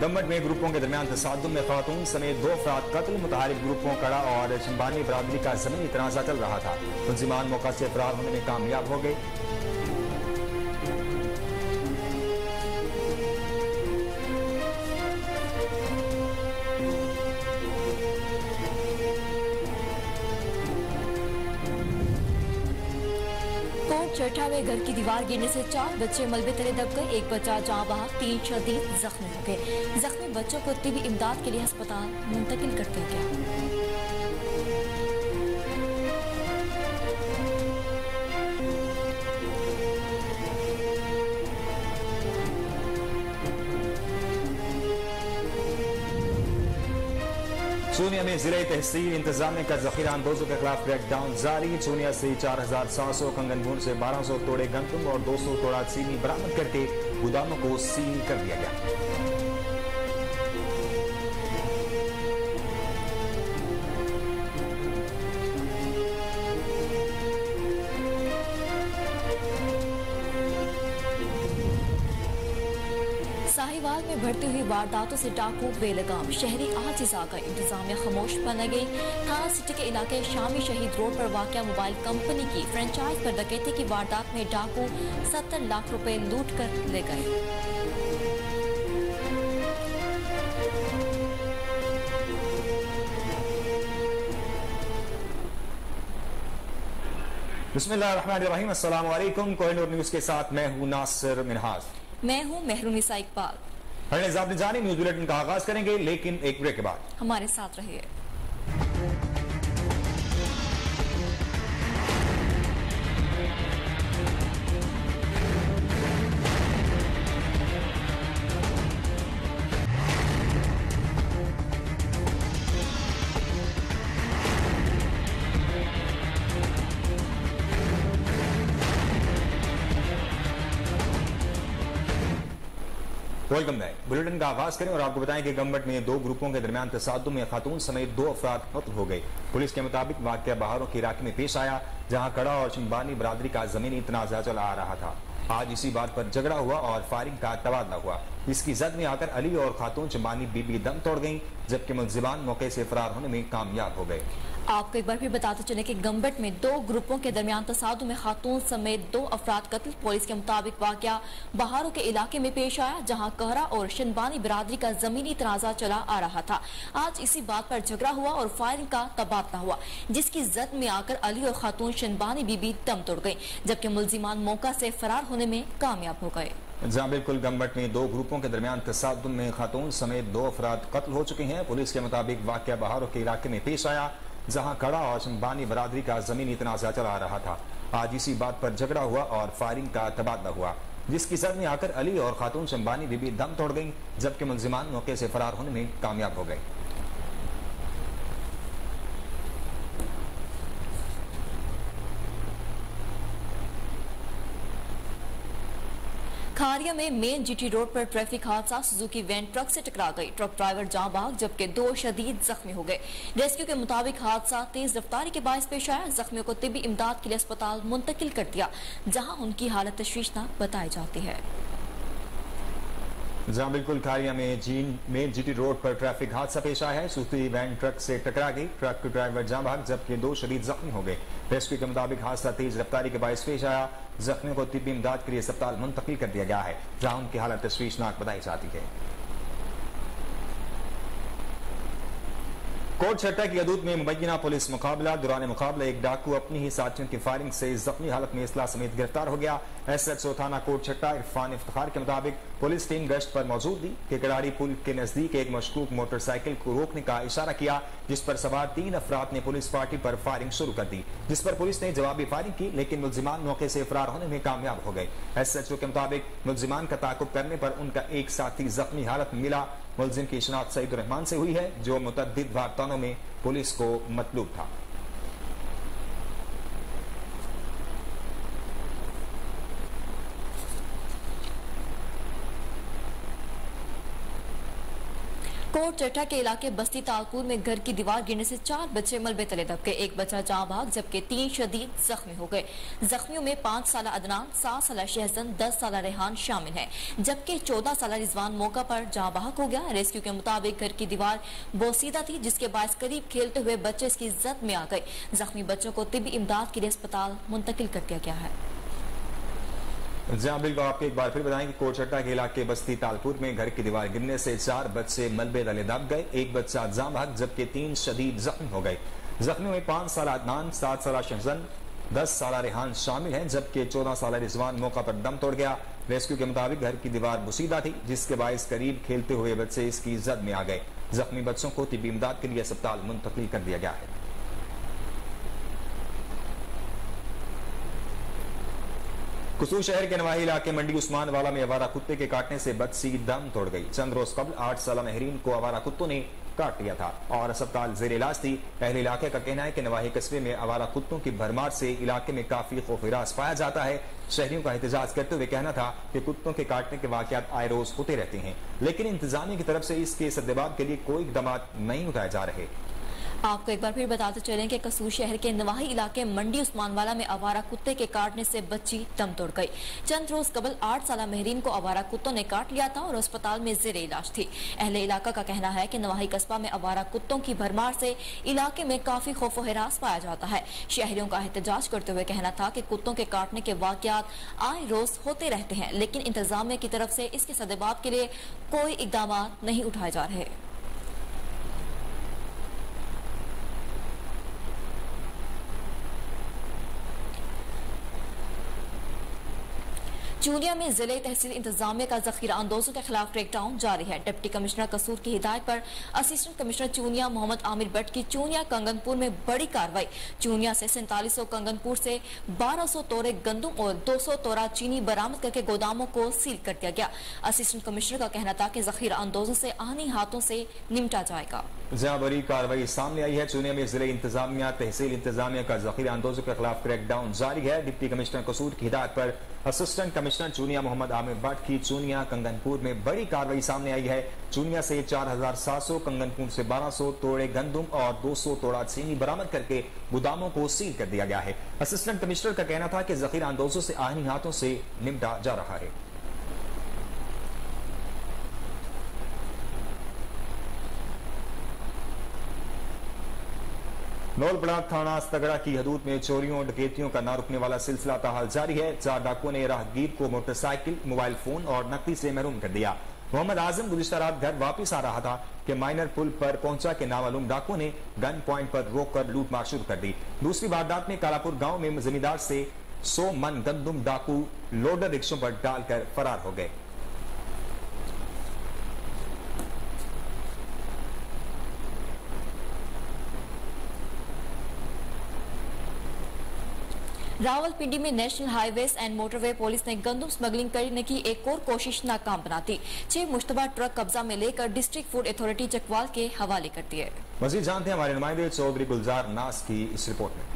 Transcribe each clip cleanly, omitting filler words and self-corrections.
गम्बट में ग्रुपों के दरमियान तसादुम में खातून समेत 2 अफराद कत्ल। मुतारिफ ग्रुपों कड़ा और शंबानी बरादरी का जमीनी तनाज़ा चल रहा था। मुलजिमान मौका से फरार होने में कामयाब हो गए। चट्टा में घर की दीवार गिरने से 4 बच्चे मलबे तले दब गए। एक बच्चा जहां बहाक, 3 शदीद जख्मी हो गए। जख्मी बच्चों को तिबी इमदाद के लिए अस्पताल मुंतकिल कर दिया गया। चूनिया में जिले तहसील इंतजामिया का जखीरा अंदोजों के खिलाफ क्रैकडाउन जारी। चूनिया से 4700, कंगनपुर से 1200 तोड़े गंदम और 200 तोड़ा चीनी बरामद करके गोदामों को सील कर दिया गया। साहिवाल में बढ़ती हुई वारदातों से डाकू बेलगाम। शहरी आज आकर इंतजामिया खामोश बन गई। थाना सिटी के इलाके शामी शहीद रोड पर वाक़या मोबाइल कंपनी की फ्रेंचाइज पर डकैती की वारदात में डाकू 70 लाख रुपए लूट कर ले गए। बिस्मिल्लाहिर्रहमानिर्रहीम। अस्सलाम वालेकुम। कोहिनूर न्यूज के साथ मैं हूं नासिर मिनहाज। मैं हूं मेहरुनिसा इकबाल। जानी न्यूज बुलेटिन का आगाज करेंगे, लेकिन एक ब्रेक के बाद। हमारे साथ रहिए। Welcome back. बुलेटिन का आगाज करें और आपको बताएं कि गम्बट में 2 ग्रुपों के दरमियान तसादुम में खातून समेत 2 अफराद कत्ल हो गए। पुलिस के मुताबिक वाक़या बहारों के इलाके में पेश आया, जहां कड़ा और शंबानी बरादरी का जमीनी तनाज़ा चला आ रहा था। आज इसी बात पर झगड़ा हुआ और फायरिंग का तबादला हुआ। इसकी जद में आकर अली और खातून शंबानी बीबी दम तोड़ गईं, जबकि मुलजिमान मौके से फरार होने में कामयाब हो गए। आपको एक बार फिर बताते चले कि गम्बट में 2 ग्रुपों के दरमियान तसादुम में खातून समेत 2 अफराद कत्ल। पुलिस के मुताबिक वाक़या बहारों के इलाके में पेश आया, जहां कहरा और शंबानी बरादरी का जमीनी तनाज़ा चला आ रहा था। आज इसी बात पर झगड़ा हुआ और फायरिंग का तबादला हुआ, जिसकी जद में आकर अली और खातून शंबानी बीबी दम तोड़ गई, जबकि मुलजिमान मौका से फरार होने में कामयाब हो गए। जहां बिल्कुल गम्बट में 2 ग्रुपों के दरमियान तसादुम में खातून समेत 2 अफराद कत्ल हो चुके हैं। पुलिस के मुताबिक वाक़या बहारों के इलाके में पेश आया, जहां कड़ा और शंबानी बरादरी का जमीनी तनाज़ा चला रहा था। आज इसी बात पर झगड़ा हुआ और फायरिंग का तबादला हुआ, जिसकी जद में आकर अली और खातून शंबानी बीबी दम तोड़ गईं, जबकि मुलजिमान मौके से फरार होने में कामयाब हो गए। खारिया में मेन जीटी रोड पर ट्रैफिक हादसा। सुजुकी वैन ट्रक से टकरा गई। ट्रक ड्राइवर जाँ बहक, जबकि 2 शदीद जख्मी हो गए। रेस्क्यू के मुताबिक हादसा तेज रफ्तारी के बायस पेश आया। जख्मियों को तिबी इमदाद के लिए अस्पताल मुंतकिल कर दिया, जहां उनकी हालत तशवीशनाक बताई जाती है। जहां बिल्कुल खारिया में मेन जीटी रोड पर ट्रैफिक हादसा पेश आया है। सुजुकी वैन ट्रक से टकरा गई। ट्रक के ड्राइवर जाँ बहक, जबकि 2 शदीद जख्मी हो गए। रेस्क्यू के मुताबिक हादसा तेज रफ्तारी के बायस पेश आया। जख्मियों को तिब्बी इमदाद के लिए अस्पताल मुंतकिल कर दिया गया है, जहां उनकी हालत तशवीशनाक बताई जाती है। कोट छट्टा की हदूद में मुबैना पुलिस मुकाबला। दौरान मुकाबला एक डाकू अपनी ही साथियों की फायरिंग से जख्मी हालत में इसला समेत गिरफ्तार हो गया। एसएचओ थाना कोट छट्टा इरफान इफ्तिखार के मुताबिक पुलिस टीम गश्त पर मौजूद थी कि कड़ाड़ी पुल के नजदीक एक मशकूक मोटरसाइकिल को रोकने का इशारा किया, जिस पर सवार 3 अफराद ने पुलिस पार्टी पर फायरिंग शुरू कर दी, जिस पर पुलिस ने जवाबी फायरिंग की, लेकिन मुलजिमान मौके से फरार होने में कामयाब हो गए। एसएचओ के मुताबिक मुलजिमान का ताकुब करने पर उनका एक साथी जख्मी हालत में मिला। मुलजिम की शिनाख्त सईदुर रहमान से हुई है, जो मुतअद्दिद वारदातों में पुलिस को मतलूब था। कोट चट्टा के इलाके बस्ती तालपुर में घर की दीवार गिरने से 4 बच्चे मलबे तले दब गए। एक बच्चा जहां भाग जबकि 3 शदीद जख्मी हो गए। जख्मियों में 5 साल अदनान, 7 साल शहजन, 10 साल रेहान शामिल है, जबकि 14 साल रिजवान मौका पर जहां भाग हो गया। रेस्क्यू के मुताबिक घर की दीवार बोसीदा थी, जिसके बायस करीब खेलते हुए बच्चे इसकी जद में आ गए। जख्मी बच्चों को तिब्बी इमदाद के लिए अस्पताल मुंतकिल कर दिया गया है। बिल्कुल, आपको एक बार फिर बताएं कि कोटचट्टा के इलाके बस्ती तालपुर में घर की दीवार गिरने से 4 बच्चे मलबे तले दब गए। एक बच्चा जाम भाग जबकि 3 शदीद जख्मी हो गए। जख्मियों में 5 साल अदनान, 7 साल शहजन, 10 साल रेहान शामिल हैं, जबकि 14 साल रिजवान मौका पर दम तोड़ गया। रेस्क्यू के मुताबिक घर की दीवार मुसीदा थी, जिसके बायस करीब खेलते हुए बच्चे इसकी जद में आ गए। जख्मी बच्चों को तिब्बी इमदाद के लिए अस्पताल मुंतकिल कर दिया गया है। कसूर शहर के नवाही इलाके मंडी उस्मान वाला में आवारा कुत्ते के काटने से बच्ची दम तोड़ गई। चंद रोज कबल 8 साल महरीन को आवारा कुत्तों ने काट लिया था और अस्पताल जेर इलाज थी। अहले इलाके का कहना है कि नवाही कस्बे में आवारा कुत्तों की भरमार से इलाके में काफी खौफिराज पाया जाता है। शहरियों का एहतजाज करते हुए कहना था कि कुत्तों के काटने के वाकयात आए रोज होते रहते हैं, लेकिन इंतजामिया की तरफ से इसके सद्देबाब के लिए कोई इकदाम नहीं उठाए जा रहे। आपको एक बार फिर बताते चलें कि कसूर शहर के नवाही इलाके मंडी उस्मानवाला में आवारा कुत्ते के काटने से बच्ची दम तोड़ गई। चंद रोज कबल 8 साल महरीन को आवारा कुत्तों ने काट लिया था और अस्पताल में जेर इलाज थी। अहले इलाका का कहना है कि नवाही कस्बा में आवारा कुत्तों की भरमार से इलाके में काफी खौफ व हिरास पाया जाता है। शहरियों का एहतजाज करते हुए कहना था कि कुत्तों के काटने के वाकयात आए रोज होते रहते हैं, लेकिन इंतजामिया की तरफ से इसके सद्देबाब के लिए कोई इकदाम नहीं उठाए जा रहे। चूनिया में जिले तहसील इंतजामिया का जखीरा अंदोजों के खिलाफ क्रैकडाउन जारी है। डिप्टी कमिश्नर कसूर की हिदायत पर असिस्टेंट कमिश्नर चूनिया मोहम्मद आमिर भट्ट की चूनिया कंगनपुर में बड़ी कार्रवाई। चूनिया से 4700, कंगनपुर से 1200 तोरे गंदुम और 200 तोरा चीनी बरामद करके गोदामों को सील कर दिया गया। असिस्टेंट कमिश्नर का कहना था कि जखीरा अंदोजों से आनी हाथों से निपटा जाएगा। जहां बड़ी कार्रवाई सामने आई है, चूनिया में जिले इंतजामिया तहसील इंतजामिया का जखीरा अंदोजों के खिलाफ क्रैकडाउन जारी है। डिप्टी कमिश्नर कसूर की हिदायत पर असिस्टेंट कमिश्नर चूनिया मोहम्मद आमिर भट्ट की चूनिया कंगनपुर में बड़ी कार्रवाई सामने आई है। चूनिया से 4700, कंगनपुर से 1200 तोड़े गंदुम और 200 तोड़ा चीनी बरामद करके गोदामों को सील कर दिया गया है। असिस्टेंट कमिश्नर का कहना था कि जखीरा अंदोजों से आनी हाथों से निपटा जा रहा है। नौलपड़ा थाना तगड़ा की हदूद में चोरियों और डकैतियों का न रुकने वाला सिलसिला ताहाल जारी है। 4 डाकुओं ने राहगीर को मोटरसाइकिल, मोबाइल फोन और नकदी से महरूम कर दिया। मोहम्मद आजम गुज़िश्ता रात घर वापस आ रहा था कि माइनर पुल पर पहुंचा के नामालूम डाकुओं ने गन पॉइंट पर रोककर लूटमार शुरू कर दी। दूसरी वारदात में कालापुर गांव में जमींदार से 100 मन गंदुम डाकू लोडर रिक्शों पर डालकर फरार हो गए। रावलपिंडी में national highways and motorway police ने गंदुम स्मगलिंग करने की एक और कोशिश नाकाम बना दी। 6 मुश्तबा ट्रक कब्जा में लेकर डिस्ट्रिक्ट फूड अथॉरिटी चकवाल के हवाले कर दिए। मजीद जानते हैं हमारे नुमाइंदे चौधरी गुलजार नास की इस रिपोर्ट में।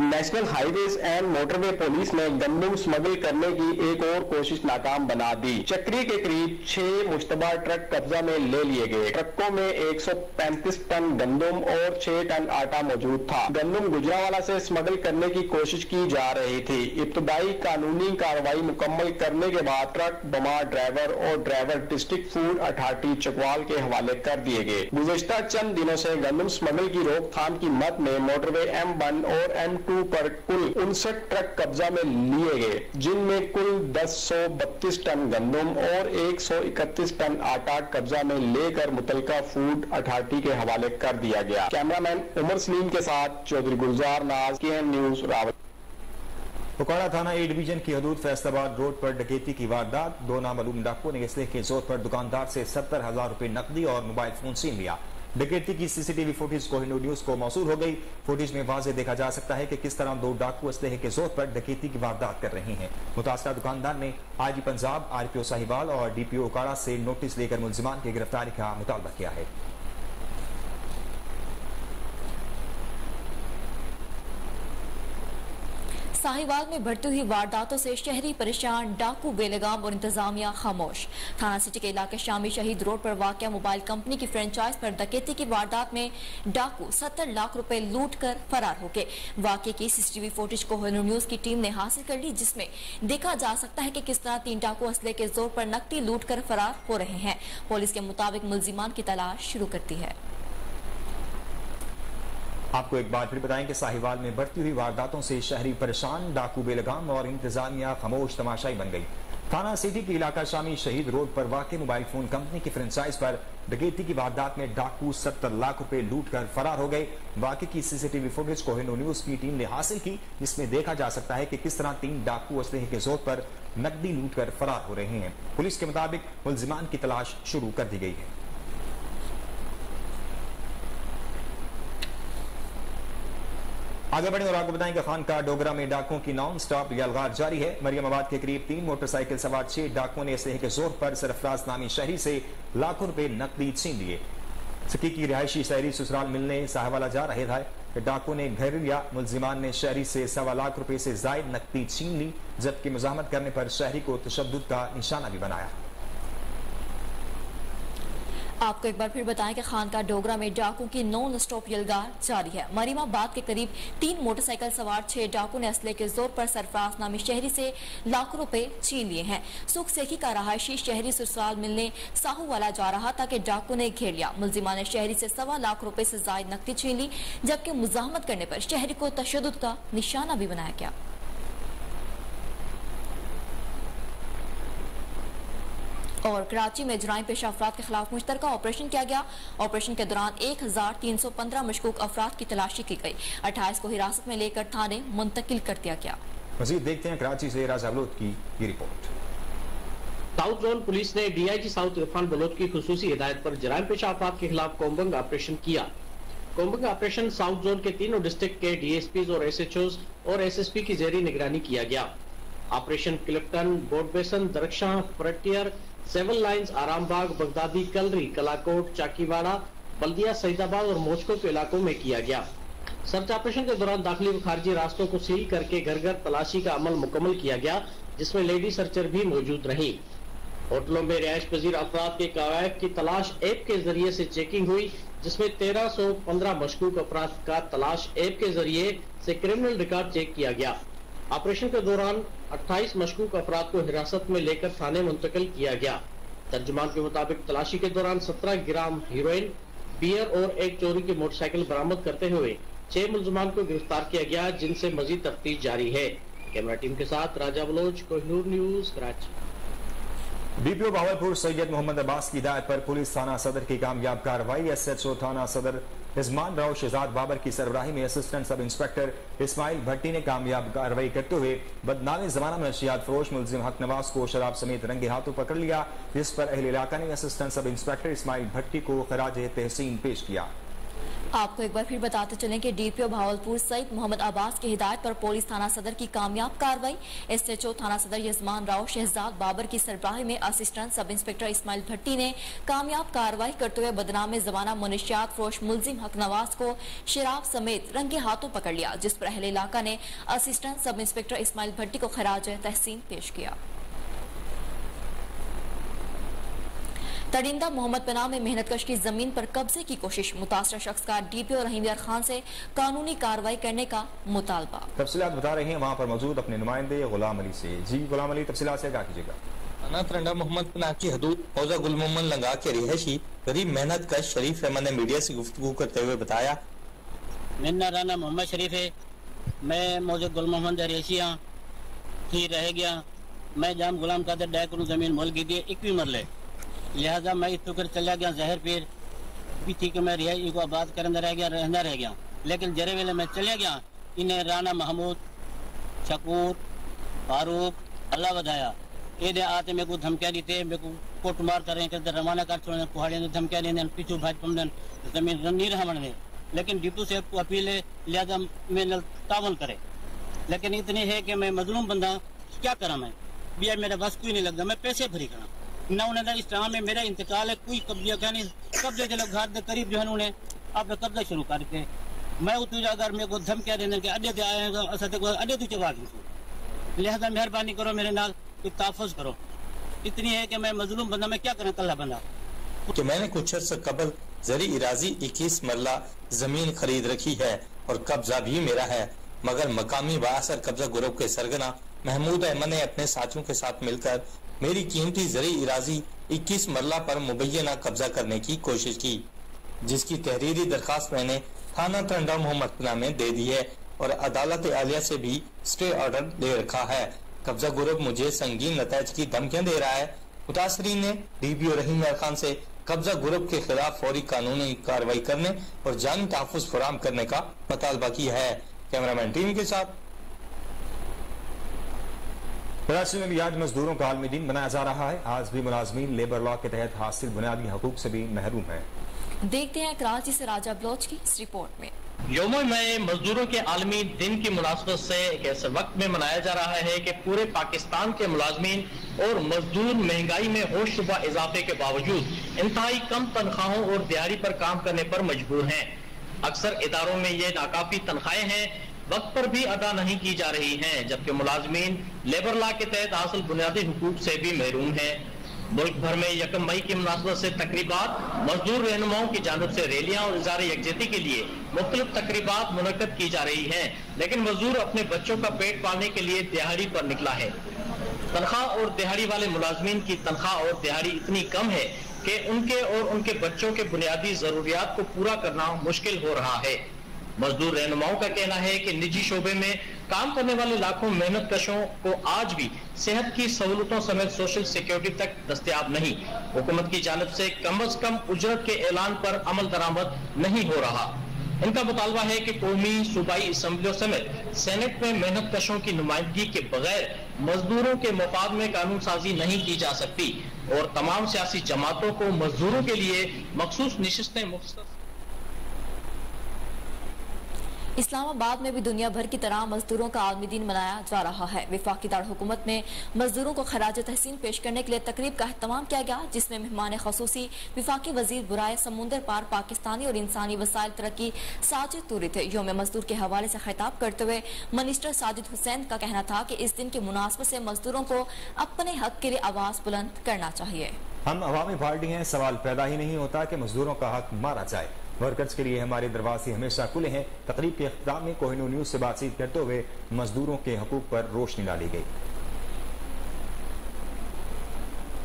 National highways and motorway police ने गंदुम स्मगल करने की एक और कोशिश नाकाम बना दी। चक्री के करीब 6 मुश्तबा ट्रक कब्जा में ले लिए गए। ट्रकों में 135 टन गंदुम और 6 टन आटा मौजूद था। गंदुम गुजरावाला से स्मगल करने की कोशिश की जा रही थी। इब्तदाई कानूनी कार्रवाई मुकम्मल करने के बाद ट्रक बमार ड्राइवर और driver district food authority Chakwal के हवाले कर दिए गए। गुज़िश्ता चंद दिनों से गंदुम स्मगल की रोकथाम की मद में मोटरवे M1 और M2 पर कुल 59 ट्रक कब्जा में लिए गए, जिनमें कुल 1032 टन गंदुम और 131 टन आटा कब्जा में लेकर मुतलका फूड अथॉरिटी के हवाले कर दिया गया। कैमरामैन उमर सलीम के साथ चौधरी गुलजार नाज, KN न्यूज, रावल। उकाड़ा थाना ए डिवीजन की हदूद फैसलाबाद रोड पर डकैती की वारदात। 2 नामालूम डाकुओं ने इसलिए के जोर पर दुकानदार से 70,000 रुपए नकदी और मोबाइल फोन छीन लिया। डकैती की सीसीटीवी फुटेज कोहिनूर न्यूज को मौसूल हो गई। फुटेज में वाज़ेह देखा जा सकता है कि किस तरह 2 डाकू असलहे के जोर पर डकैती की वारदात कर रहे हैं। मुतासरा दुकानदार ने IG पंजाब, RPO साहिवाल और DPO उकाड़ा से नोटिस लेकर मुलजिमान की गिरफ्तारी का मुतालबा किया है। साहिवाल में बढ़ती हुई वारदातों से शहरी परेशान, डाकू बेलगाम और इंतजामिया खामोश। थाना सिटी के इलाके शामी शहीद रोड पर वाक़या मोबाइल कंपनी की फ्रेंचाइज पर डकैती की वारदात में डाकू 70 लाख रुपए लूट कर फरार हो गए। वाक़े की सीसीटीवी फुटेज को कोहिनूर न्यूज की टीम ने हासिल कर ली, जिसमें देखा जा सकता है कि किस तरह 3 डाकू असले के जोर पर नकदी लूट कर फरार हो रहे हैं। पुलिस के मुताबिक मुल्जिमान की तलाश शुरू करती है। आपको एक बार फिर बताएं कि साहिवाल में बढ़ती हुई वारदातों से शहरी परेशान, डाकू बेलगाम और इंतजामिया खामोश तमाशाई बन गई। थाना सिटी के इलाका शामी शहीद रोड पर वाक़ मोबाइल फोन कंपनी की फ्रेंचाइज पर डकैती की वारदात में डाकू 70 लाख रुपए लूट कर फरार हो गए। वाक़े की सीसीटीवी फुटेज कोहिनूर न्यूज की टीम ने हासिल की, जिसमें देखा जा सकता है कि किस तरह 3 डाकू असलहे के जोर पर नकदी लूट कर फरार हो रहे हैं। पुलिस के मुताबिक मुल्जिमान की तलाश शुरू कर दी गई है। आगे बढ़े और आपको बताएं कि खानका डोगरा में डाकुओं की नॉन स्टॉप यलगार जारी है। मरियमाबाद के करीब 3 मोटरसाइकिल सवार 6 डाकुओं ने असलहे के जोर पर सरफराज नामी शहरी से लाखों रुपए नकदी छीन लिए। सकी की रिहायशी शहरी ससुराल मिलने साहवाला जा रहे थे। डाकुओं ने घर लिया। मुल्जिमान ने शहरी से 1.25 लाख रुपए से जायद नकदी छीन ली, जबकि मुजाहमत करने पर शहरी को तशद्दुद का निशाना भी बनाया। आपको एक बार फिर बताएं कि खानका डोगरा में डाकू की नॉन स्टॉप यलगार जारी है। मरीमाबाद के करीब 3 मोटरसाइकिल सवार 6 डाकू ने असले के जोर पर सरफराज नामी शहरी से लाखों रुपए छीन लिए हैं। सुख सेखी का रहायशी शहरी ससुराल मिलने साहूवाला जा रहा था कि डाकू ने घेर लिया। मुल्जिमान ने शहरी से 1.25 लाख रुपए से जायद नकदी छीन ली, जबकि मुजाहमत करने पर शहरी को तशद्दुद का निशाना भी बनाया गया। और कराची में जराइम पेशा अफराद के खिलाफ मुश्तरका ऑपरेशन किया गया। ऑपरेशन के दौरान 1315 मशकूक अफराद की तलाशी की गई। 28 को हिरासत में लेकर थाने मुंतकिल कर दिया गया। मजीद देखते हैं कराची से राजा बलोच की ये रिपोर्ट। साउथ जोन पुलिस ने DIG साउथ इरफान बलोच की खुसूसी हिदायत पर जराइम पेशा अफराद के खिलाफ कोम्बिंग ऑपरेशन किया। कोम्बिंग ऑपरेशन साउथ जोन के तीनों डिस्ट्रिक्ट के DSPs और SHOs और SSP की जेरी निगरानी किया गया। ऑपरेशन क्लिफ्टन, बोर्डबेसन, दरख्शां, फ्रंटियर, 7 लाइन्स, आरामबाग, बगदादी, कलरी, कलाकोट, चाकीवाड़ा, बल्दिया, सईदाबाद और मोचको के इलाकों में किया गया। सर्च ऑपरेशन के दौरान दाखिली व खारजी रास्तों को सील करके घर घर तलाशी का अमल मुकम्मल किया गया, जिसमें लेडी सर्चर भी मौजूद रही। होटलों में रिहायश पजीर अफराद के कवायद की तलाश ऐप के जरिए से चेकिंग हुई, जिसमें 1315 मशकूक अफराद का तलाश ऐप के जरिए से क्रिमिनल रिकॉर्ड चेक किया गया। ऑपरेशन के दौरान 28 मशकूक अफराद को हिरासत में लेकर थाने मुंतकिल किया गया। तर्जुमान के मुताबिक तलाशी के दौरान 17 ग्राम हीरोइन, बियर और एक चोरी की मोटरसाइकिल बरामद करते हुए 6 मुल्जिमान को गिरफ्तार किया गया, जिनसे मजीद तफ्तीश जारी है। कैमरा टीम के साथ राजा बलोच, कोहिनूर न्यूज, कराची। DPO बावलपुर सैयद मोहम्मद अब्बास की हिदायत पर पुलिस थाना सदर की कामयाब कार्रवाई। SHO थाना सदर इस्मान राव शहजाद बाबर की सरबराही में असिस्टेंट सब इंस्पेक्टर इस्माइल भट्टी ने कामयाब कार्रवाई करते हुए बदनामी जमाना मंशियात फरोश मुल्जिम हक नवाज को शराब समेत रंगे हाथों पकड़ लिया, जिस पर अहले इलाका ने असिस्टेंट सब इंस्पेक्टर इस्माइल भट्टी को खराज तहसीन पेश किया। आपको एक बार फिर बताते चलें कि DPO भावलपुर सईद मोहम्मद अब्बास की हिदायत पर पुलिस थाना सदर की कामयाब कार्रवाई। SHO थाना सदर यजमान राव शहजाद बाबर की सरबराही में असिस्टेंट सब इंस्पेक्टर इस्माइल भट्टी ने कामयाब कार्रवाई करते हुए बदनाम जमाना मुनशियात फरोश मुल्जिम हक नवाज को शराब समेत रंगे हाथों पकड़ लिया, जिस पर अहले इलाका ने असिस्टेंट सब इंस्पेक्टर इस्माइल भट्टी को खराज तहसीन पेश किया। तरिंदा मोहम्मद पनाह में मेहनतकश की जमीन पर कब्जे की कोशिश। मुतासर शख्स का DPO रहीम यार खान से कानूनी कार्रवाई करने का मुतालबा। तफसीलात बता रहे हैं वहाँ पर मौजूद अपने नुमाइंदे गुलाम अली से। जी गुलाम अली, तफसीलात से क्या कीजिएगा। थाना तरिंदा मोहम्मद पनाह की हदूद हौजा गुल मोहम्मद लंगा के रिहायशी गरीब मेहनतकश शरीफ अहमद ने मीडिया से गुफ्तगू करते हुए बताया, मेरा नाम मोहम्मद शरीफ है। मैं मौजूद गुल मोहम्मद रिहायशी ही रह गया। मैं जाम गुलाम कादर डायकरू जमीन मोल की थी 21 मरले, लिहाजा मैं इस कर चला गया जहर पीर भी थी कि मैं रिहाई को आबाद करना रह गया। लेकिन जरे वेले मैं चले गया, इन्हें राना महमूद, शकूर, फारूक अल्लाह बधाया ये आते मेरे को धमकियाँ देते, मेरे को कोट मार करें रवाना कर छोड़ने, कुहाड़ियों ने धमकियाँ देने, पीछू भाज पमन जमीन नहीं रहा बनने। लेकिन डिप्टी साहब को अपील है, लिहाजा मेरे तावन करे। लेकिन इतनी है कि मैं मजलूम बंदा, क्या करा मैं भी मेरा बस कोई नहीं लगता, मैं पैसे भरी करा ना। उन्हें इस टाइम में मेरा इंतकाल है, कोई कब्जा क्या नहीं, कब्जे के लोग घर के करीब जो है उन्हें आप कब्जा शुरू करके मैं उतनी अगर मेरे को धमकियां देने के अड्डे आए तो अड्डे तू चबा दूँ, लिहाजा मेहरबानी करो मेरे नाल तहफ़्फ़ुज़ करो। इतनी है कि मैं मजलूम बंदा, मैं क्या करूँ कल्ला बंदा। कि मैंने कुछ अर्से कबल जरी इराजी 21 मरला जमीन खरीद रखी है और कब्जा भी मेरा है, मगर मकामी बासर कब्जा ग्रुप के सरगना महमूद अहमद ने अपने साथियों के साथ मिलकर मेरी कीमती जरी इराजी 21 मरला पर मुबैना कब्जा करने की कोशिश की, जिसकी तहरीरी दरखास्त मैंने थाना टंडा मोहम्मदपुरा में दे दी है और अदालत आलिया से भी स्टे ऑर्डर दे रखा है। कब्जा ग्रुप मुझे संगीन नतायज की धमकियां दे रहा है। मुतासरीन ने DPO रहीम खान से कब्जा ग्रुप के खिलाफ फौरी कानूनी कार्रवाई करने और जानी तहफ़्फ़ुज़ फराहम करने का मुतालबा किया है। कैमरामैन टीवी के साथ कराची में भी आज मजदूरों का आलमी दिन मनाया जा रहा है। आज भी मुलाजमीन लेबर लॉ के तहत हासिल बुनियादी हकूक से भी महरूम है। देखते हैं कराची से राजा बलोच की इस रिपोर्ट में। यौम मजदूरों के आलमी दिन की मुनासबत से एक ऐसे वक्त में मनाया जा रहा है कि पूरे पाकिस्तान के मुलाजमीन और मजदूर महंगाई में होश शुबा इजाफे के बावजूद इंतहाई कम तनख्वाहों और दिहाड़ी पर काम करने पर मजबूर हैं। अक्सर इदारों में ये नाकाफी तनख्वाहें हैं, वक्त पर भी अदा नहीं की जा रही हैं, जबकि मुलाजमीन लेबर लॉ के तहत हासिल बुनियादी हुकूक से भी महरूम हैं। मुल्क भर में 1 मई की मुनासबत से तकरीबात, मजदूर रहनुमाओं की जानिब से रैलियां और इज़हार यकजहती के लिए मुख्तलिफ तकरीबात मुनक्कद की जा रही हैं, लेकिन मजदूर अपने बच्चों का पेट पालने के लिए दिहाड़ी पर निकला है। तनख्वाह और दिहाड़ी वाले मुलाजमीन की तनख्वाह और दिहाड़ी इतनी कम है कि उनके और उनके बच्चों के बुनियादी जरूरियात को पूरा करना मुश्किल हो रहा है। मजदूर रहनुमाओं का कहना है कि निजी शोबे में काम करने वाले लाखों मेहनत कशों को आज भी सेहत की सहूलतों समेत सोशल सिक्योरिटी तक दस्तयाब नहीं। हुकूमत की जानिब से कम अज कम उजरत के ऐलान पर अमल दरामद नहीं हो रहा। इनका मुतालबा है कि कौमी सूबाई असम्बलियों समेत सेनेट में मेहनत कशों की नुमाइंदगी के बगैर मजदूरों के मफाद में कानून साजी नहीं की जा सकती और तमाम सियासी जमातों को मजदूरों के लिए मखसूस नशिस्तें मुख्तसर। इस्लामाबाद में भी दुनिया भर की तरह मजदूरों का आलमी दिन मनाया जा रहा है। वफाकी दार हुकूमत में मजदूरों को खराज तहसीन पेश करने के लिए तकरीब का अहतमाम किया गया, जिसमें मेहमान खसूसी वफाकी वजीर बुराए समुंदर पार पाकिस्तानी और इंसानी वसाइल तरक्की साजिद तूरी थे। यौम मजदूर के हवाले से खिताब करते हुए मिनिस्टर साजिद हुसैन का कहना था कि इस दिन की मुनासबत से मजदूरों को अपने हक के लिए आवाज बुलंद करना चाहिए। हम अवामी पार्टी हैं, सवाल पैदा ही नहीं होता कि मजदूरों का हक मारा जाए। वर्कर्स के लिए हमारे दरवाजे हमेशा खुले हैं। तकरीब के इख्तिताम में कोहिनूर न्यूज से बातचीत करते हुए मजदूरों के हकूक पर रोशनी डाली गई।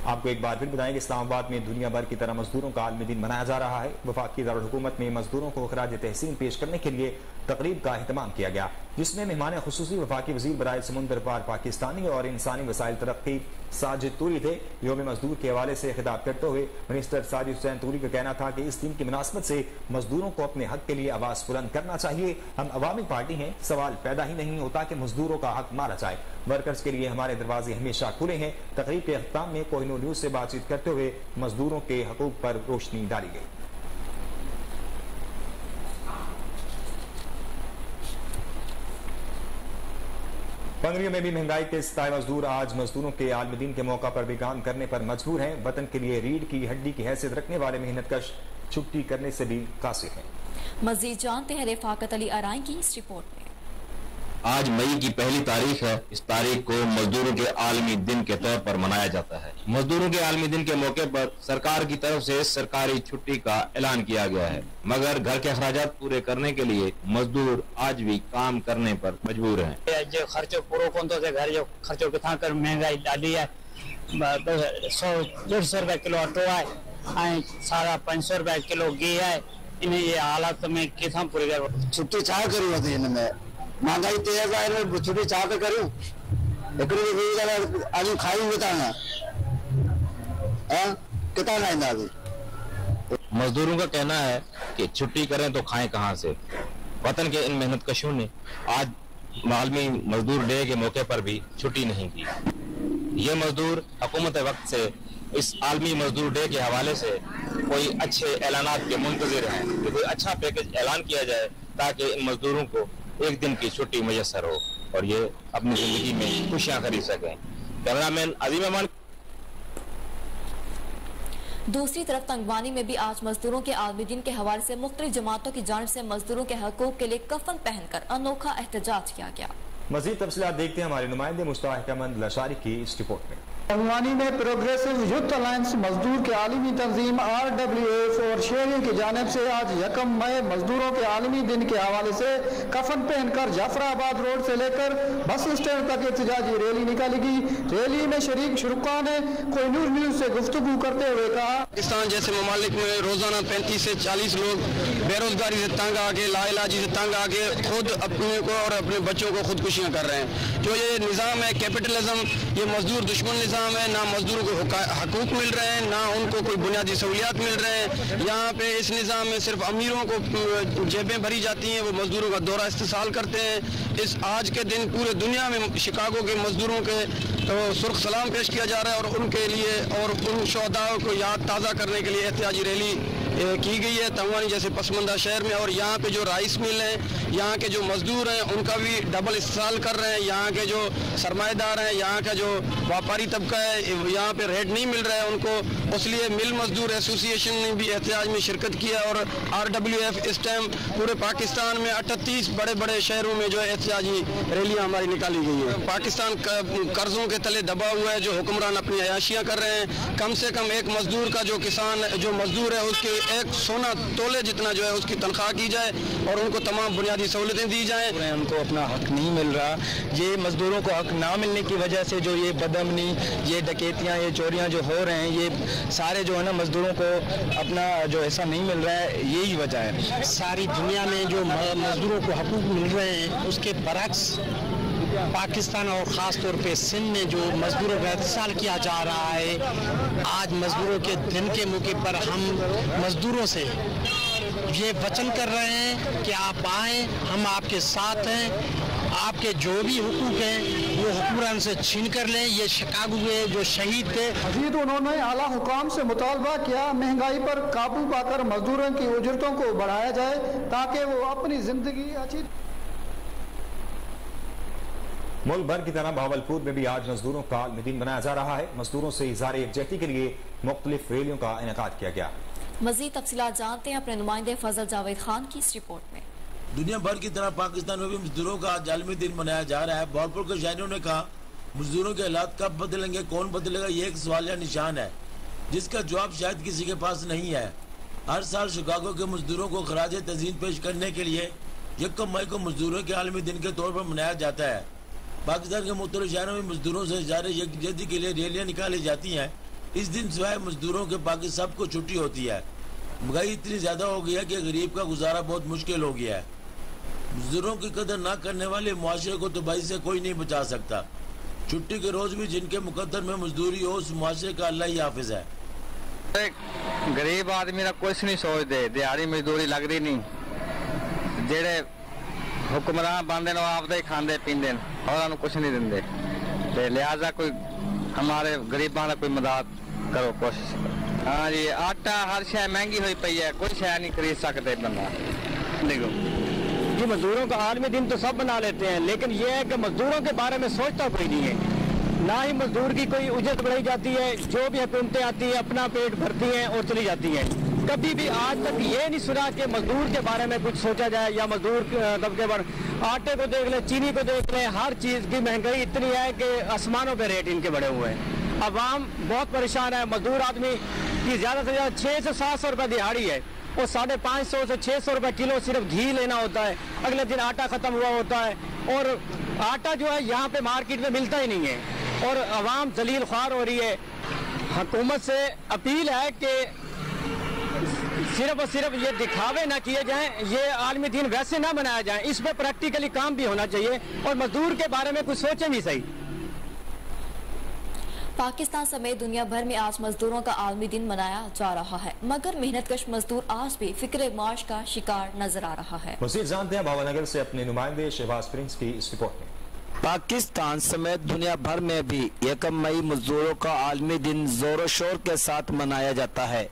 आपको एक बार फिर बताएं कि इस्लामाबाद में दुनिया भर की तरह मजदूरों का आलमी दिन मनाया जा रहा है। वफाकी दारुल हुकूमत में मजदूरों को खराज तहसीन पेश करने के लिए तकरीब का अहतमाम किया गया, जिसमें मेहमान खुसूसी वफाकी वजीर बराए समुंदर पार पाकिस्तानी और इंसानी वसाइल तरक्की साजिद तूरी थे। यौम मजदूर के हवाले से खिताब करते हुए मिनिस्टर साजिद हुसैन तूरी का कहना था कि इस दिन की मुनासबत से मजदूरों को अपने हक के लिए आवाज बुलंद करना चाहिए। हम अवामी पार्टी हैं, सवाल पैदा ही नहीं होता कि मजदूरों का हक मारा जाए। वर्कर्स के लिए हमारे दरवाजे हमेशा खुले हैं। तकरीब के इख्तिताम में कोहिनूर न्यूज से बातचीत करते हुए मजदूरों के हकूक पर रोशनी डाली गई। पंगरियों में भी महंगाई के सताए मजदूर आज मजदूरों के आलमी दिन के मौका पर भी काम करने पर मजबूर हैं। वतन के लिए रीढ़ की हड्डी की हैसियत रखने वाले मेहनतकश छुट्टी करने से भी कासिर हैं। मजीद जानते हैं रफाकत अली आराई की इस रिपोर्ट में। आज मई की पहली तारीख है। इस तारीख को मजदूरों के आलमी दिन के तौर पर मनाया जाता है। मजदूरों के आलमी दिन के मौके पर सरकार की तरफ से सरकारी छुट्टी का ऐलान किया गया है, मगर घर के अखराजात पूरे करने के लिए मजदूर आज भी काम करने पर मजबूर हैं। जो खर्चो पूरा कौन तो घर जो खर्चो कितना कर महंगाई डाली है। 100-150 रुपए किलो अटो है, सारा 500 रुपए किलो घी है। इन ये हालात में कितना पूरी छुट्टी चाह करी होती है। महंगाई तेज है, छुट्टी चाह पे करूं आदमी खाई बताना कितना खाएंदा। मजदूरों का कहना है कि छुट्टी करें तो खाएं कहां से। वतन के इन मेहनतकशों ने आज आलमी मजदूर डे के मौके पर भी छुट्टी नहीं की। ये मजदूर हुकूमत वक्त से इस आलमी मजदूर डे के हवाले से कोई अच्छे ऐलानात के मुंतजिर हैं कि कोई अच्छा पैकेज ऐलान किया जाए ताकि इन मजदूरों को एक दिन की छुट्टी मुयस्सर हो और ये अपनी जिंदगी में खुशियां खरीद सकें। कैमरामैन अजीम अमान। दूसरी तरफ तंगवानी में भी आज मजदूरों के आलमी दिन के हवाले से मुख्तलिफ जमातों की जानिब से मजदूरों के हकूक के लिए कफन पहनकर अनोखा एहतजाज किया गया। मजीद तफसीलात देखते हैं हमारे नुमाइंदे मुश्ताक अहमद लशारी की इस रिपोर्ट में। तंगवानी में प्रोग्रेसिव यूथ अलायंस मजदूर के आलमी तंजीम RWF और शहरियों की जानिब से आज 1 मई मजदूरों के आलमी दिन के हवाले से कफन पहनकर जाफराबाद रोड से लेकर बस स्टैंड तक एहतजाजी रैली निकाली गई। रैली में शरीक शुरुका ने कोहिनूर न्यूज से गुफ्तगू करते हुए कहा, पाकिस्तान जैसे ममालिक में रोजाना 35 से 40 लोग बेरोजगारी से तंग आके, लाइलाजी से तंग आके खुद अपने को और अपने बच्चों को खुदकुशियां कर रहे हैं। जो ये निज़ाम है कैपिटलिज्म, ये मजदूर दुश्मन निज़ाम है। ना मजदूरों को हकूक मिल रहे हैं, ना उनको कोई बुनियादी सहूलियात मिल रहे हैं। यहाँ पे इस निज़ाम में सिर्फ अमीरों को जेबें भरी जाती हैं, वो मजदूरों का दौरा इस्तेसाल करते हैं। इस आज के दिन पूरे दुनिया में शिकागो के मजदूरों के तो सुर्ख सलाम पेश किया जा रहा है और उनके लिए और उन शहदाओं को याद ताज़ा करने के लिए एहतियाजी रैली की गई है तंगवानी जैसे पसमंदा शहर में। और यहाँ पे जो राइस मिल हैं, यहाँ के जो मजदूर हैं, उनका भी डबल इस्तेसाल कर रहे हैं। यहाँ के जो सरमाएदार हैं, यहाँ का जो व्यापारी तबका है, यहाँ पे रेट नहीं मिल रहा है उनको, इसलिए मिल मजदूर एसोसिएशन ने भी एहतियाज में शिरकत किया। और RWF इस टाइम पूरे पाकिस्तान में 38 बड़े बड़े शहरों में जो है एहतियाजी रैलियाँ हमारी निकाली गई है। पाकिस्तान कर्जों के तले दबा हुआ है, जो हुक्मरान अपनी अयाशियाँ कर रहे हैं। कम से कम एक मजदूर का जो किसान जो मजदूर है उसके एक सोना तोले जितना जो है उसकी तनख्वाह की जाए और उनको तमाम बुनियादी सहूलतें दी जाएँ। उनको अपना हक नहीं मिल रहा। ये मजदूरों को हक ना मिलने की वजह से जो ये बदअमनी, ये डकैतियाँ, ये चोरियाँ जो हो रहे हैं, ये सारे जो है ना मजदूरों को अपना जो ऐसा नहीं मिल रहा है, यही वजह है। सारी दुनिया में जो मजदूरों को हकूक मिल रहे हैं उसके बरक्स पाकिस्तान और ख़ास तौर पे सिंध में जो मजदूरों का इत्तिसाल किया जा रहा है। आज मजदूरों के दिन के मौके पर हम मजदूरों से ये वचन कर रहे हैं कि आप आएँ, हम आपके साथ हैं। आपके जो भी हुकूक हैं वो हुक्मरान से छीन कर लें। ये शिकागो के जो शहीद थे। मज़ीद उन्होंने आला हुकाम से मुतालबा किया महंगाई पर काबू पाकर मजदूरों की उजरतों को बढ़ाया जाए ताकि वो अपनी जिंदगी अच्छी। मुल्क भर की तरह भावलपुर में भी आज मजदूरों का आलमी दिन मनाया जा रहा है। मजदूरों से इज़हार यकजहती के लिए मुख्तलिफ रैलियों का इनेकाद किया गया। मजीद तफसीलात जानते हैं अपने नुमाइंदे फजल जावेद खान की इस रिपोर्ट में। दुनिया भर की तरह पाकिस्तान में भी मजदूरों का आज आलमी दिन मनाया जा रहा है। भावलपुर के शहरियों ने कहा, मजदूरों के हालात कब बदलेंगे, कौन बदलेगा, ये एक सवाल या निशान है जिसका जवाब शायद किसी के पास नहीं है। हर साल शिकागो के मजदूरों को खराज तज़ीम पेश करने के लिए 1 मई को मजदूरों के आलमी दिन के तौर पर मनाया जाता है। पाकिस्तान के मुख्तलिफ शहरों में मजदूरों से इज़हार यकजहती के लिए रैलियाँ निकाली जाती हैं। इस दिन सिवाय मजदूरों के बाकी सबको छुट्टी होती है। महंगाई इतनी ज़्यादा हो गई है कि गरीब का गुजारा बहुत मुश्किल हो गया है। मजदूरों की कदर ना करने वाले मुआशरे को तबाही से कोई नहीं बचा सकता। छुट्टी के रोज भी जिनके मुकद्दर में मजदूरी हो, उस मुआशरे का अल्लाह ही हाफिज है। गरीब आदमी का कुछ नहीं सोचते, दिहाड़ी मजदूरी लगती नहीं। जेड़े हुक्मरान बनते हैं आप ही खाते पीते और कुछ नहीं देंगे, तो लिहाजा कोई हमारे गरीबों का कोई मदद करो, कोशिश करो। हाँ जी, आटा हर शय महंगी हुई पई है, कोई शय नहीं खरीद सकते बंदा। देखो जी, मजदूरों का आलमी दिन तो सब बना लेते हैं, लेकिन ये है कि मजदूरों के बारे में सोचता कोई नहीं है। ना ही मजदूर की कोई उजरत बढ़ाई जाती है। जो भी हुकूमतें आती हैं अपना पेट भरती हैं और चली जाती हैं। कभी भी आज तक ये नहीं सुना कि मजदूर के बारे में कुछ सोचा जाए या मजदूर तबके पर। आटे को देख ले, चीनी को देख ले, हर चीज़ की महंगाई इतनी है कि आसमानों पे रेट इनके बढ़े हुए हैं। अवाम बहुत परेशान है। मजदूर आदमी की ज़्यादा से ज़्यादा 600 से 700 रुपये दिहाड़ी है और 550 से 600 रुपये किलो सिर्फ घी लेना होता है। अगले दिन आटा ख़त्म हुआ होता है और आटा जो है यहाँ पे मार्केट में मिलता ही नहीं है और अवाम जलील ख्वार हो रही है। हुकूमत से अपील है कि सिर्फ और सिर्फ ये दिखावे ना किए जाएं, ये आलमी दिन वैसे ना मनाया जाए, इस पर प्रैक्टिकली काम भी होना चाहिए और मजदूर के बारे में कुछ सोचें भी सही। पाकिस्तान समेत दुनिया भर में आज मजदूरों का आलमी दिन मनाया जा रहा है, मगर मेहनतकश मजदूर आज भी फिक्र माश का शिकार नजर आ रहा है। मज़ीद जानते हैं भावनगर से अपने नुमाइंदे शहबाज प्रिंस की इस रिपोर्ट में। पाकिस्तान समेत दुनिया भर में भी 1 मई मजदूरों का आलमी दिन जोरों शोर के साथ मनाया जाता है।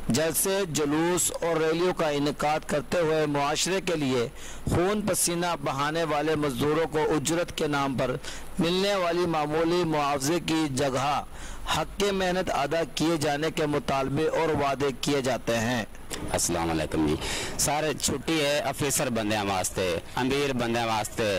जलसे, जुलूस और रैलियों का इनेकाद करते हुए मुआशरे के लिए खून पसीना बहाने वाले मजदूरों को उजरत के नाम पर मिलने वाली मामूली मुआवजे की जगह हक के मेहनत अदा किए जाने के मुतालबे और वादे किए जाते हैं। अस्सलाम वालेकुम जी। सारे छुट्टी है अफिसर बंदे वास्ते, अमीर बंदे वास्ते,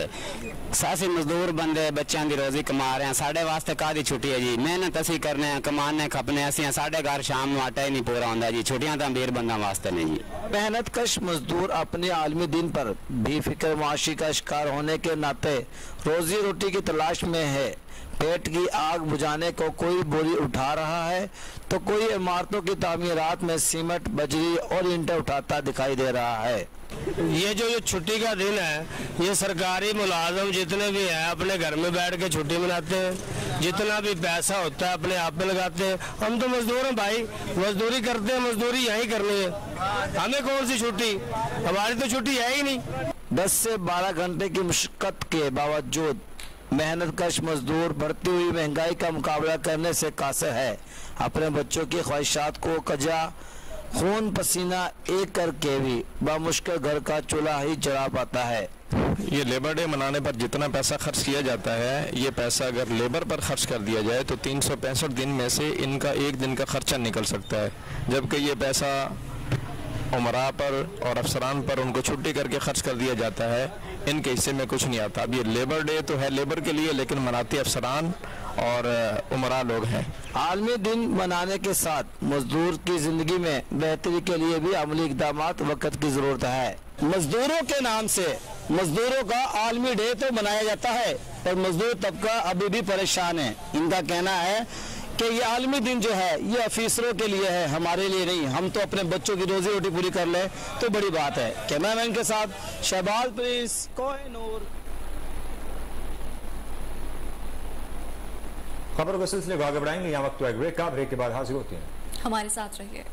सासी मजदूर बंदे बच्चों की रोजी कमा रहे हैं। साढ़े वास्ते कादी छुट्टी है जी? मेहनत असी करने कमाने खपने असी, साढ़े घर शाम आटा ही नहीं पूरा होता जी। छुट्टियां तो अमीर बंदा वास्ते नहीं जी। मेहनत कश मजदूर अपने आलमी दिन पर भी फिक्र मुआशी का शिकार होने के नाते रोजी रोटी की तलाश में है। पेट की आग बुझाने को कोई बोरी उठा रहा है तो कोई इमारतों की तामीरात में सीमेंट, बजरी और ईंटें उठाता दिखाई दे रहा है। ये जो छुट्टी का दिन है, ये सरकारी मुलाजम जितने भी हैं अपने घर में बैठ के छुट्टी मनाते हैं। जितना भी पैसा होता है अपने आप में लगाते हैं। हम तो मजदूर हैं भाई, मजदूरी करते हैं, मजदूरी यही करनी है। हमें कौन सी छुट्टी? हमारी तो छुट्टी है ही नहीं। 10 से 12 घंटे की मुशक्कत के बावजूद मेहनत कश मजदूर बढ़ती हुई महंगाई का मुकाबला करने से कासिर है। अपने बच्चों की ख्वाहिशात को कजा खून पसीना एक करके भी बामुश्किल घर का चूल्हा ही चढ़ा पाता है। ये लेबर डे मनाने पर जितना पैसा खर्च किया जाता है, ये पैसा अगर लेबर पर खर्च कर दिया जाए तो 365 दिन में से इनका एक दिन का खर्चा निकल सकता है। जबकि ये पैसा उमरा पर और अफसरान पर उनको छुट्टी करके खर्च कर दिया जाता है, इनके हिस्से में कुछ नहीं आता। अब ये लेबर डे तो है लेबर के लिए, लेकिन मनाते अफसरान और उमरा लोग हैं। आलमी दिन मनाने के साथ मजदूर की जिंदगी में बेहतरी के लिए भी अमली इक़दामात वक्त की जरूरत है। मजदूरों के नाम से मजदूरों का आलमी डे तो मनाया जाता है, पर मजदूर तबका अभी भी परेशान है। इनका कहना है कि ये आलमी दिन जो है ये अफीसरों के लिए है, हमारे लिए नहीं। हम तो अपने बच्चों की रोजी रोटी पूरी कर लें तो बड़ी बात है। कैमरामैन के साथ शहबाज प्रिंस, कोहिनूर। खबरों के सिलसिले को आगे बढ़ाएंगे। यहाँ वक्त ब्रेक का, ब्रेक के बाद हाजिर होते हैं। हमारे साथ रहिए।